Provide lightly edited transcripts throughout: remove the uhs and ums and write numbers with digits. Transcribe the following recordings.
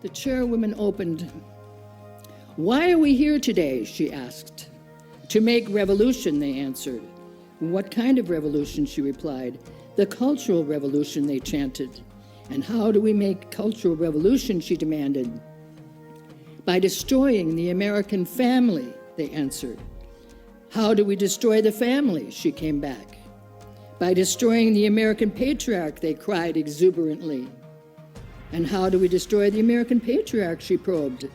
The chairwoman opened. "Why are we here today?" she asked. "To make revolution," they answered. "What kind of revolution?" she replied. "The cultural revolution," they chanted. "And how do we make cultural revolution?" she demanded. "By destroying the American family," they answered. "How do we destroy the family?" she came back. "By destroying the American patriarch," they cried exuberantly. "And how do we destroy the American patriarch?" she probed.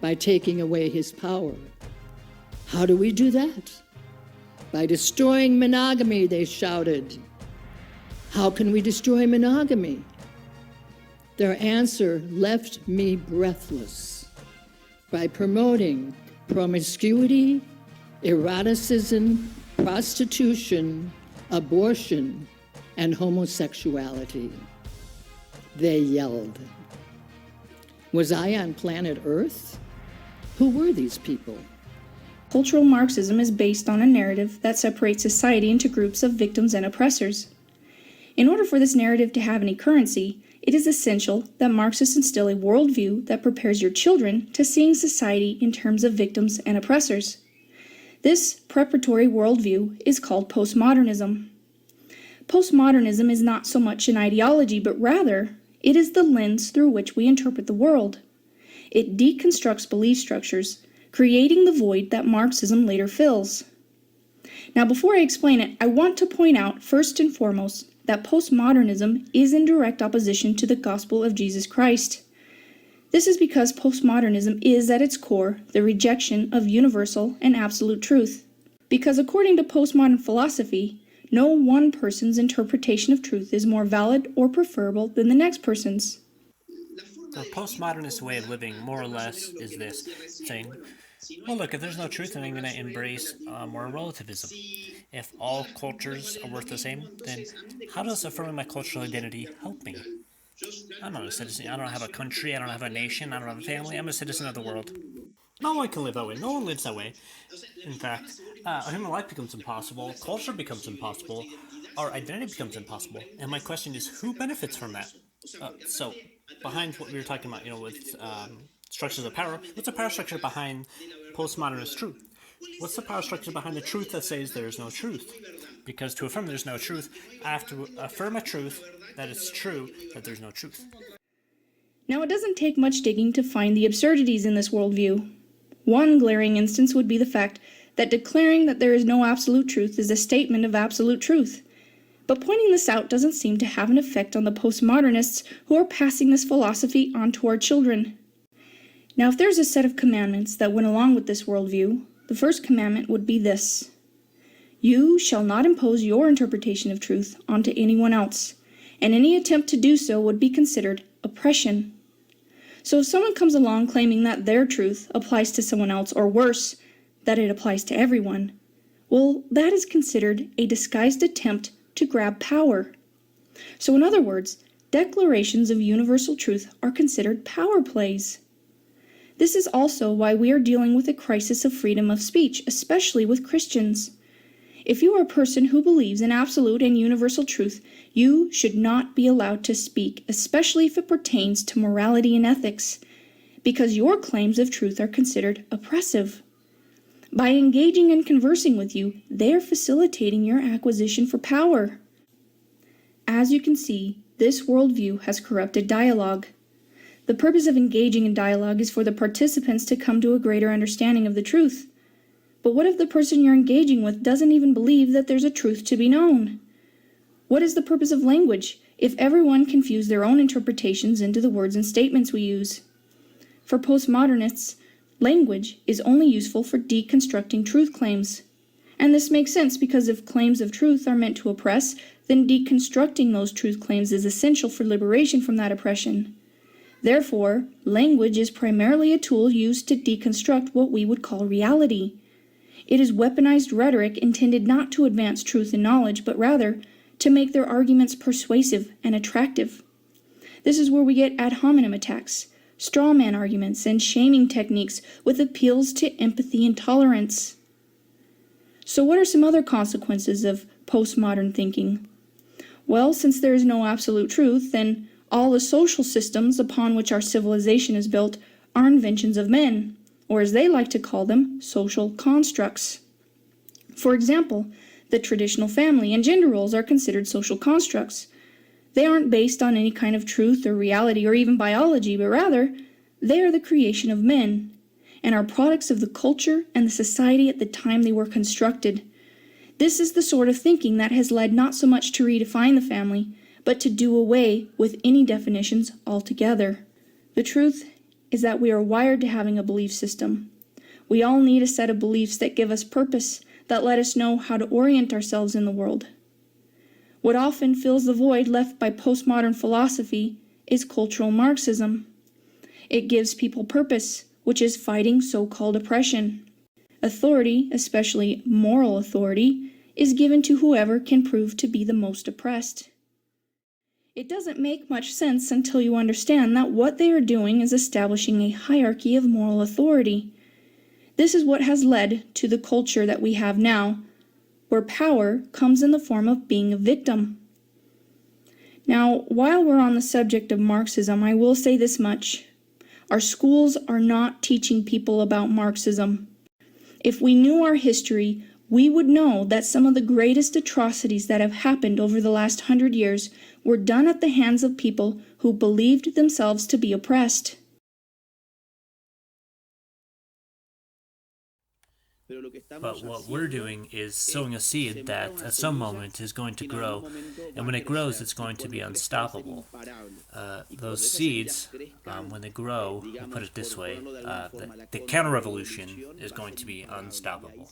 "By taking away his power." "How do we do that?" "By destroying monogamy," they shouted. "How can we destroy monogamy?" Their answer left me breathless. By promoting promiscuity, eroticism, prostitution, abortion, and homosexuality. They yelled. Was I on planet Earth? Who were these people? Cultural Marxism is based on a narrative that separates society into groups of victims and oppressors. In order for this narrative to have any currency, it is essential that Marxists instill a worldview that prepares your children to seeing society in terms of victims and oppressors. This preparatory worldview is called postmodernism. Postmodernism is not so much an ideology, but rather, it is the lens through which we interpret the world. It deconstructs belief structures, creating the void that Marxism later fills. Now, before I explain it, I want to point out, first and foremost, that postmodernism is in direct opposition to the gospel of Jesus Christ. This is because postmodernism is, at its core, the rejection of universal and absolute truth. Because according to postmodern philosophy, no one person's interpretation of truth is more valid or preferable than the next person's. The postmodernist way of living, more or less, is this, saying, well, look, if there's no truth, then I'm going to embrace moral relativism. If all cultures are worth the same, then how does affirming my cultural identity help me? I'm not a citizen. I don't have a country. I don't have a nation. I don't have a family. I'm a citizen of the world. No one can live that way. No one lives that way. In fact, human life becomes impossible. Culture becomes impossible. Our identity becomes impossible. And my question is, who benefits from that? So, behind what we were talking about, with structures of power, what's the power structure behind postmodernist truth? What's the power structure behind the truth that says there is no truth? Because to affirm there's no truth, I have to affirm a truth that it's true that there's no truth. Now, it doesn't take much digging to find the absurdities in this worldview. One glaring instance would be the fact that declaring that there is no absolute truth is a statement of absolute truth. But pointing this out doesn't seem to have an effect on the postmodernists who are passing this philosophy on to our children. Now, if there's a set of commandments that went along with this worldview, the first commandment would be this: you shall not impose your interpretation of truth onto anyone else, and any attempt to do so would be considered oppression. So if someone comes along claiming that their truth applies to someone else, or worse, that it applies to everyone, well, that is considered a disguised attempt to grab power. So in other words, declarations of universal truth are considered power plays. This is also why we are dealing with a crisis of freedom of speech, especially with Christians. If you are a person who believes in absolute and universal truth, you should not be allowed to speak, especially if it pertains to morality and ethics, because your claims of truth are considered oppressive. By engaging and conversing with you, they are facilitating your acquisition for power. As you can see, this worldview has corrupted dialogue. The purpose of engaging in dialogue is for the participants to come to a greater understanding of the truth. But what if the person you're engaging with doesn't even believe that there's a truth to be known? What is the purpose of language if everyone can fuse their own interpretations into the words and statements we use? For postmodernists, language is only useful for deconstructing truth claims. And this makes sense because if claims of truth are meant to oppress, then deconstructing those truth claims is essential for liberation from that oppression. Therefore, language is primarily a tool used to deconstruct what we would call reality. It is weaponized rhetoric intended not to advance truth and knowledge, but rather to make their arguments persuasive and attractive. This is where we get ad hominem attacks, straw man arguments, and shaming techniques with appeals to empathy and tolerance. So what are some other consequences of postmodern thinking? Well, since there is no absolute truth, then All the social systems upon which our civilization is built are inventions of men, or as they like to call them, social constructs. For example, the traditional family and gender roles are considered social constructs. They aren't based on any kind of truth or reality or even biology, but rather, they are the creation of men, and are products of the culture and the society at the time they were constructed. This is the sort of thinking that has led not so much to redefine the family, but to do away with any definitions altogether. The truth is that we are wired to having a belief system. We all need a set of beliefs that give us purpose, that let us know how to orient ourselves in the world. What often fills the void left by postmodern philosophy is cultural Marxism. It gives people purpose, which is fighting so-called oppression. Authority, especially moral authority, is given to whoever can prove to be the most oppressed. It doesn't make much sense until you understand that what they are doing is establishing a hierarchy of moral authority. This is what has led to the culture that we have now, where power comes in the form of being a victim. Now, while we're on the subject of Marxism, I will say this much. Our schools are not teaching people about Marxism. If we knew our history, we would know that some of the greatest atrocities that have happened over the last 100 years were done at the hands of people who believed themselves to be oppressed. But what we're doing is sowing a seed that at some moment is going to grow, and when it grows, it's going to be unstoppable. Those seeds, when they grow, I'll put it this way, the counter-revolution is going to be unstoppable.